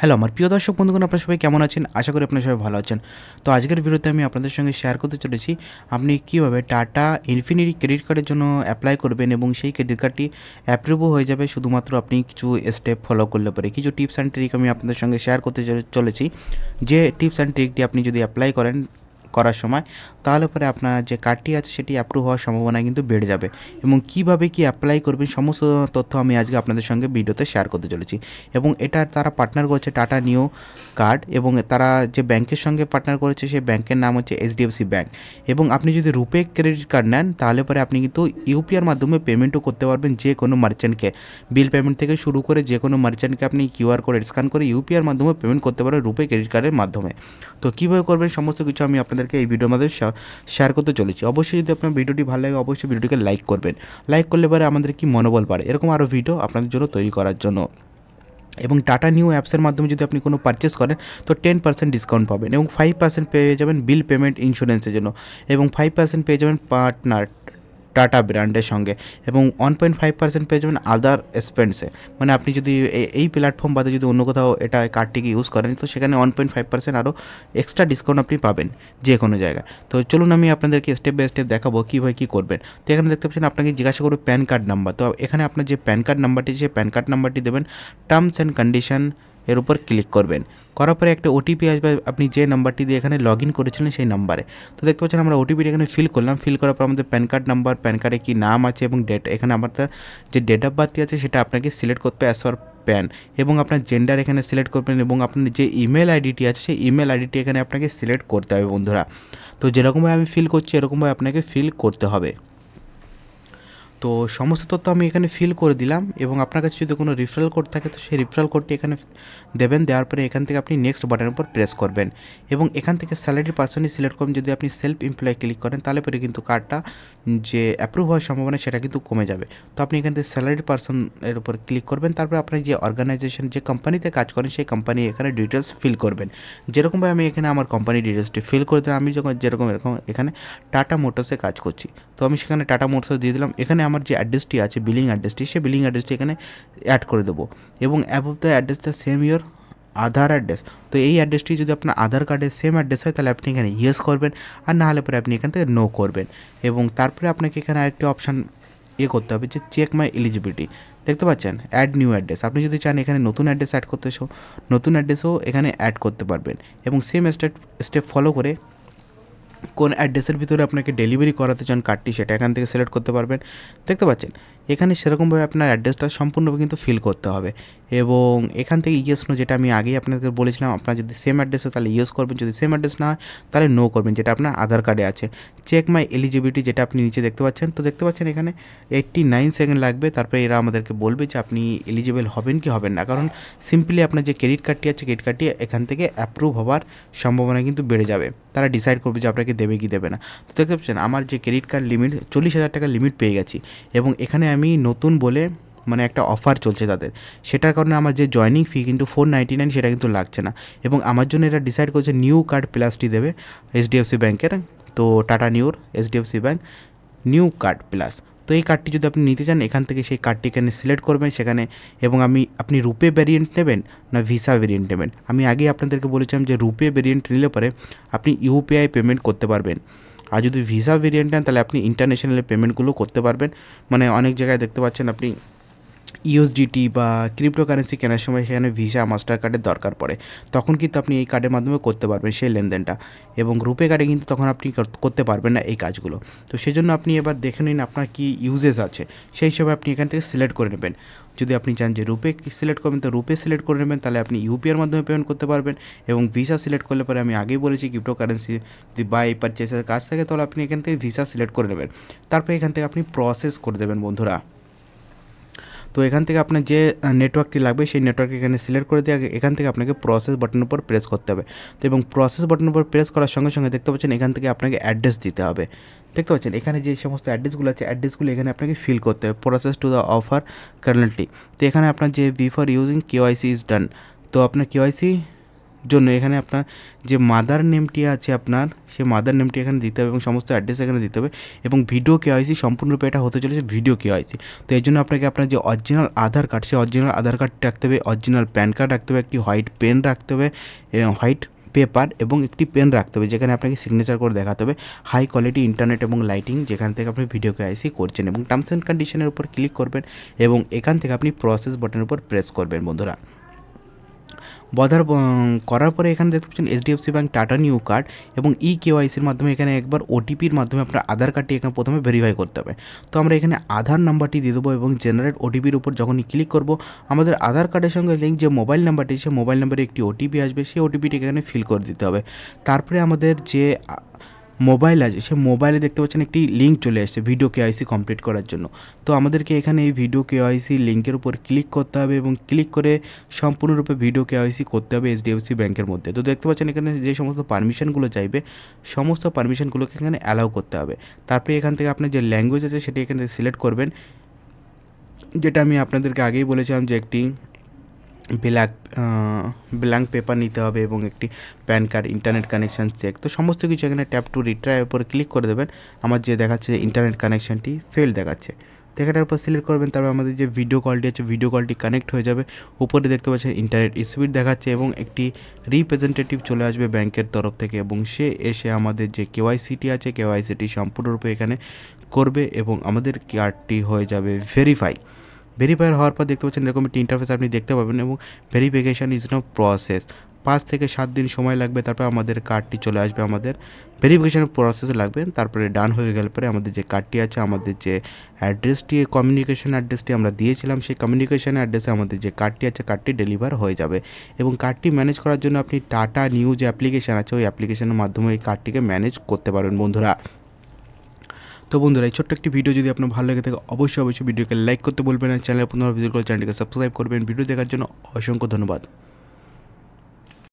Hello আমার প্রিয় দর্শক বন্ধুগণ, আপনারা সবাই কেমন আছেন? আশা করি আপনারা সবাই ভালো আছেন। তো আজকের ভিডিওতে আমি আপনাদের সঙ্গে শেয়ার করতে চলেছি আপনি কীভাবে টাটা ইনফিনিটি ক্রেডিট কার্ডের জন্য অ্যাপ্লাই করবেন এবং সেই ক্রেডিট কার্ডটি অ্যাপ্রুভও হয়ে যাবে শুধুমাত্র আপনি কিছু স্টেপ ফলো করলে পরে। কিছু টিপস অ্যান্ড ট্রিক আমি আপনাদের সঙ্গে শেয়ার করতে চলেছি, যে টিপস অ্যান্ড ট্রিকটি আপনি যদি অ্যাপ্লাই করার সময় তাহলে পরে আপনার যে কার্ডটি আছে সেটি অ্যাপ্রুভ হওয়ার সম্ভাবনা কিন্তু বেড়ে যাবে। এবং কিভাবে কি অ্যাপ্লাই করবেন সমস্ত তথ্য আমি আজকে আপনাদের সঙ্গে ভিডিওতে শেয়ার করতে চলেছি। এবং এটা তারা পার্টনার করেছে টাটা নিউ কার্ড, এবং তারা যে ব্যাংকের সঙ্গে পার্টনার করেছে সেই ব্যাংকের নাম হচ্ছে এইচডিএফসি ব্যাংক। এবং আপনি যদি রুপে ক্রেডিট কার্ড নেন তাহলে পরে আপনি কিন্তু ইউপিআর মাধ্যমে পেমেন্টও করতে পারবেন যে কোনো মার্চেন্টকে। বিল পেমেন্ট থেকে শুরু করে যে কোনো মার্চেন্টকে আপনি কিউআর কোড স্ক্যান করে ইউপিআর মাধ্যমে পেমেন্ট করতে পারবেন রুপে ক্রেডিট কার্ডের মাধ্যমে। তো কীভাবে করবেন সমস্ত কিছু আমি আপনাদেরকে এই ভিডিওর মাধ্যমে শেয়ার করতে চলেছি। অবশ্যই যদি আপনার ভিডিওটি ভালো লাগে অবশ্যই ভিডিওটিকে লাইক করবেন। লাইক করলে পরে আমাদের কি মনোবল বাড়ে এরকম আরও ভিডিও আপনাদের জন্য তৈরি করার জন্য। এবং টাটা নিউ অ্যাপসের মাধ্যমে যদি আপনি কোনো পারচেস করেন তো 10% ডিসকাউন্ট পাবেন, এবং 5% পেয়ে যাবেন বিল পেমেন্ট ইন্স্যুরেন্সের জন্য, এবং 5% পেয়ে যাবেন পার্টনার টাটা ব্র্যান্ডের সঙ্গে, এবং 1.5% পেয়ে যাবেন আদার এক্সপেন্সে। মানে আপনি যদি এই প্ল্যাটফর্ম বাদে যদি অন্য কোথাও এটা কার্ডটিকে ইউজ করেন তো সেখানে 1.5% আরও এক্সট্রা ডিসকাউন্ট আপনি পাবেন যে কোনো জায়গায়। তো চলুন আমি আপনাদেরকে স্টেপ বাই স্টেপ দেখাবো কীভাবে কী করবেন। তো এখানে দেখতে পাচ্ছেন আপনাকে জিজ্ঞাসা করবে প্যান কার্ড নাম্বার। তো এখানে আপনার যে প্যান কার্ড নাম্বারটি সেই প্যান কার্ড নাম্বারটি দেবেন, টার্মস অ্যান্ড কন্ডিশন এর উপর ক্লিক করবেন। করার পরে একটা ওটিপি আসবে আপনি যে নাম্বারটি দিয়ে এখানে লগ ইন করেছিলেন সেই নাম্বারে। তো দেখতে পাচ্ছেন আমরা ওটিপিটি এখানে ফিল করলাম। ফিল করার পর আমাদের প্যান কার্ড নাম্বার, প্যান কার্ডে কী নাম আছে এবং ডেট, এখানে আমাদের যে ডেট অফ বার্থটি আছে সেটা আপনাকে সিলেক্ট করতে অ্যাজ পার প্যান, এবং আপনার জেন্ডার এখানে সিলেক্ট করবেন, এবং আপনার যে ইমেল আইডিটি আছে সেই ইমেল আইডিটি এখানে আপনাকে সিলেক্ট করতে হবে বন্ধুরা। তো যেরকমভাবে আমি ফিল করছি এরকমভাবে আপনাকে ফিল করতে হবে। তো সমস্ত তথ্য আমি এখানে ফিল করে দিলাম, এবং আপনার কাছে যদি কোনো রিফারেল কোড থাকে তো সেই রিফারেল কোডটি এখানে দেবেন। দেওয়ার পরে এখান থেকে আপনি নেক্সট বাটনের উপর প্রেস করবেন, এবং এখান থেকে স্যালারি পার্সেন্টেজ সিলেক্ট করবেন। যদি আপনি সেলফ এমপ্লয় ক্লিক করেন তাহলে পরে কিন্তু কার্ডটা যে অ্যাপ্রুভ হওয়ার সম্ভাবনা সেটা কিন্তু কমে যাবে। তো আপনি এখান থেকে স্যালারি পার্সনের উপর ক্লিক করবেন, তারপরে আপনি যে অর্গানাইজেশন যে কোম্পানিতে কাজ করেন সেই কোম্পানি এখানে ডিটেলস ফিল করবেন। যেরকমভাবে আমি এখানে আমার কোম্পানি ডিটেলসটি ফিল করে দিলাম। আমি যখন এরকম এখানে টাটা মোটরসে কাজ করছি, তো আমি সেখানে টাটা মোটরস দিয়ে দিলাম। এখানে আমার যে অ্যাড্রেসটি আছে বিলিং অ্যাড্রেসটি, সেই বিলিং অ্যাড্রেসটি এখানে অ্যাড করে দেবো, এবং অ্যাবভ দ্য অ্যাড্রেসটা সেম ইয়োর আধার অ্যাড্রেস। তো এই অ্যাড্রেসটি যদি আপনার আধার কার্ডের সেম অ্যাড্রেস হয় তাহলে আপনি এখানে ইয়েস করবেন, আর না হলে পরে আপনি এখান থেকে নো করবেন। এবং তারপরে আপনাকে এখানে আরেকটি অপশান করতে হবে যে চেক মাই এলিজিবিলিটি। দেখতে পাচ্ছেন অ্যাড নিউ অ্যাড্রেস। আপনি যদি চান এখানে নতুন অ্যাড্রেস অ্যাড করতে নতুন অ্যাড্রেসও এখানে অ্যাড করতে পারবেন, এবং সেম স্টেপ ফলো করে কোন অ্যাড্রেসের ভিতরে আপনাকে ডেলিভারি করাতে চান কার্ডটি সেটা এখান থেকে সিলেক্ট করতে পারবেন। দেখতে পাচ্ছেন এখানে সেরকমভাবে আপনার অ্যাড্রেসটা সম্পূর্ণভাবে কিন্তু ফিল করতে হবে, এবং এখান থেকে ইয়েস নো, যেটা আমি আগেই আপনাদের বলেছিলাম আপনার যদি সেম অ্যাড্রেস হয় তাহলে ইয়েস করবেন, যদি সেম অ্যাড্রেস না হয় তাহলে নো করবেন, যেটা আপনার আধার কার্ডে আছে। চেক মাই এলিজিবিলিটি যেটা আপনি নিচে দেখতে পাচ্ছেন, তো দেখতে পাচ্ছেন এখানে 89 সেকেন্ড লাগবে, তারপরে এরা আমাদেরকে বলবে যে আপনি এলিজিবল হবেন কি হবেন না, কারণ সিম্পলি আপনার যে ক্রেডিট কার্ডটি আছে ক্রেডিট কার্ডটি এখান থেকে অ্যাপ্রুভ হওয়ার সম্ভাবনা কিন্তু বেড়ে যাবে। তারা ডিসাইড করবে যে আপনাকে দেবে কি দেবে না। তো দেখতে পাচ্ছেন আমার যে ক্রেডিট কার্ড লিমিট 40,000 টাকা লিমিট পেয়ে গেছি, এবং এখানে আমি নতুন বলে মানে একটা অফার চলছে তাদের, সেটার কারণে আমার যে জয়নিং ফি কিন্তু 499 সেটা কিন্তু লাগছে না। এবং আমার জন্য এটা ডিসাইড করছে নিউ কার্ড প্লাসটি দেবে এইচডিএফসি ব্যাংকের। তো টাটা নিউর HDFC bank Neu card plus. তো এই কার্ডটি যদি আপনি নিতে চান এখান থেকে সেই কার্ডটি এখানে সিলেক্ট করবেন সেখানে, এবং আপনি রুপে ভেরিয়েন্ট নেবেন না ভিসা ভেরিয়েন্ট নেবেন। আমি আগেই আপনাদেরকে বলেছিলাম যে রুপে ভেরিয়েন্ট নিলে পরে আপনি ইউপিআই পেমেন্ট করতে পারবেন, আর যদি ভিসা ভেরিয়েন্ট নেন তাহলে আপনি ইন্টারন্যাশনাল পেমেন্টগুলো করতে পারবেন। মানে অনেক জায়গায় দেখতে পাচ্ছেন আপনি ইউএসডিটি বা ক্রিপ্টোকারেন্সি কেনার সময় সেখানে ভিসা মাস্টার কার্ডের দরকার পড়ে, তখন কিন্তু আপনি এই কার্ডের মাধ্যমে করতে পারবেন সেই লেনদেনটা, এবং রুপে কার্ডে কিন্তু তখন আপনি করতে পারবেন না এই কাজগুলো। তো সেই জন্য আপনি এবার দেখে নিন আপনার কী ইউজেস আছে, সেই হিসাবে আপনি এখান থেকে সিলেক্ট করে নেবেন। যদি আপনি চান যে রুপে সিলেক্ট করবেন তো রুপে সিলেক্ট করে নেবেন, তাহলে আপনি ইউপিআর মাধ্যমে পেমেন্ট করতে পারবেন। এবং ভিসা সিলেক্ট করলে পরে আমি আগেই বলেছি ক্রিপ্টোকারেন্সি যদি বাই পারচেসের কাজ থাকে তাহলে আপনি এখান থেকে ভিসা সিলেক্ট করে নেবেন। তারপরে এখান থেকে আপনি প্রসেস করে দেবেন বন্ধুরা। তো এখান থেকে আপনার যে নেটওয়ার্কটি লাগবে সেই নেটওয়ার্ক এখানে সিলেক্ট করে দিয়ে এখান থেকে আপনাকে প্রসেস বাটনের উপর প্রেস করতে হবে। তো এবং প্রসেস বাটনের উপর প্রেস করার সঙ্গে সঙ্গে দেখতে পাচ্ছেন এখান থেকে আপনাকে অ্যাড্রেস দিতে হবে। দেখতে পাচ্ছেন এখানে যে সমস্ত অ্যাড্রেসগুলো আছে অ্যাড্রেসগুলো এখানে আপনাকে ফিল করতে হবে, process to the offer currently. তো এখানে আপনার যে before using KYC is done, তো আপনার কেওয়াইসি জন্য এখানে আপনার যে মাদার নেমটি আছে আপনার সেই মাদার নেমটি এখানে দিতে হবে এবং সমস্ত অ্যাড্রেস এখানে দিতে হবে এবং ভিডিও কেওয়াইসি সম্পূর্ণরূপে এটা হতে চলেছে ভিডিও কেওয়াইসি। তো এই জন্য আপনাকে আপনার যে অরিজিনাল আধার কার্ড সেই অরিজিনাল আধার কার্ড রাখতে হবে, অরিজিনাল প্যান কার্ড রাখতে হবে, একটি হোয়াইট পেন রাখতে হবে, হোয়াইট পেপার এবং একটি পেন রাখতে হবে যেখানে আপনাকে সিগনেচার করে দেখাতে হবে, হাই কোয়ালিটি ইন্টারনেট এবং লাইটিং যেখান থেকে আপনি ভিডিও কেওয়াইসি করছেন, এবং টার্মস অ্যান্ড কন্ডিশনের উপর ক্লিক করবেন এবং এখান থেকে আপনি প্রসেস বাটনের উপর প্রেস করবেন বন্ধুরা। করার পরে এখানে দেখতে পাচ্ছেন HDFC bank tata new card এবং কেওয়াইসির মাধ্যমে এখানে একবার ওটিপির মাধ্যমে আপনার আধার কার্ডটি এখানে প্রথমে ভেরিফাই করতে হবে। তো আমরা এখানে আধার নাম্বারটি দিয়ে দেবো এবং জেনারেট ওটিপির উপর যখনই ক্লিক করব আমাদের আধার কার্ডের সঙ্গে লিঙ্ক যে মোবাইল নাম্বারটি সেই মোবাইল নাম্বারে একটি ওটিপি আসবে, সেই ওটিপিটি এখানে ফিল করে দিতে হবে। তারপরে আমাদের যে মোবাইল আছে সেই মোবাইলে দেখতে পাচ্ছেন একটি লিঙ্ক চলে আসছে ভিডিও কেওয়াইসি কমপ্লিট করার জন্য। তো আমাদেরকে এখানে এই ভিডিও কেওয়াইসি লিঙ্কের উপর ক্লিক করতে হবে এবং ক্লিক করে সম্পূর্ণরূপে ভিডিও কেওয়াইসি করতে হবে এইচডিএফসি ব্যাঙ্কের মধ্যে। তো দেখতে পাচ্ছেন এখানে যে সমস্ত পারমিশনগুলো চাইবে সমস্ত পারমিশনগুলোকে এখানে অ্যালাউ করতে হবে। তারপরে এখান থেকে আপনার যে ল্যাঙ্গুয়েজ আছে সেটি এখানে সিলেক্ট করবেন, যেটা আমি আপনাদেরকে আগেই বলেছিলাম যে একটি ব্ল্যাঙ্ক পেপার নিতে হবে এবং একটি PAN card, internet connection check. তো সমস্ত কিছু এখানে ট্যাপ টু রিট্রাইয়ের উপর ক্লিক করে দেবেন। আমার যে দেখাচ্ছে ইন্টারনেট কানেকশানটি ফেল দেখাচ্ছে, তো এটার উপর সিলেক্ট করবেন। তারপর আমাদের যে ভিডিও কলটি আছে ভিডিও কলটি কানেক্ট হয়ে যাবে। উপরে দেখতে পাচ্ছেন ইন্টারনেট স্পিড দেখাচ্ছে এবং একটি রিপ্রেজেন্টেটিভ চলে আসবে ব্যাংকের তরফ থেকে এবং সে এসে আমাদের যে কেওয়াইসিটি আছে কেওয়াইসিটি সম্পূর্ণরূপে এখানে করবে এবং আমাদের কার্ডটি হয়ে যাবে ভেরিফাই হওয়ার পর দেখতে পাচ্ছেন এরকম একটি ইন্টারফেস আপনি দেখতে পাবেন এবং ভেরিফিকেশান ইজ নো প্রসেস 5 থেকে 7 দিন সময় লাগবে। তারপর আমাদের কার্ডটি চলে আসবে, আমাদের ভেরিফিকেশানের প্রসেসে লাগবে। তারপরে ডান হয়ে গেলে পরে আমাদের যে কার্ডটি আছে, আমাদের যে অ্যাড্রেসটি কমিউনিকেশন অ্যাড্রেসটি আমরা দিয়েছিলাম সেই কমিউনিকেশন অ্যাড্রেসে আমাদের যে কার্ডটি আছে কার্ডটি ডেলিভার হয়ে যাবে এবং কার্ডটি ম্যানেজ করার জন্য আপনি টাটা নিউ যে অ্যাপ্লিকেশান আছে ওই অ্যাপ্লিকেশনের মাধ্যমে এই কার্ডটিকে ম্যানেজ করতে পারবেন বন্ধুরা। তো বন্ধুরা এই ছোট্ট একটি ভিডিও যদি আপনার ভালো লেগে থাকে অবশ্যই ভিডিওকে লাইক করতে বলবেন, আর চ্যানেলে পুনরায় ভিজিট করে চ্যানেলটিকে সাবস্ক্রাইব করবেন। ভিডিও দেখার জন্য অসংখ্য ধন্যবাদ।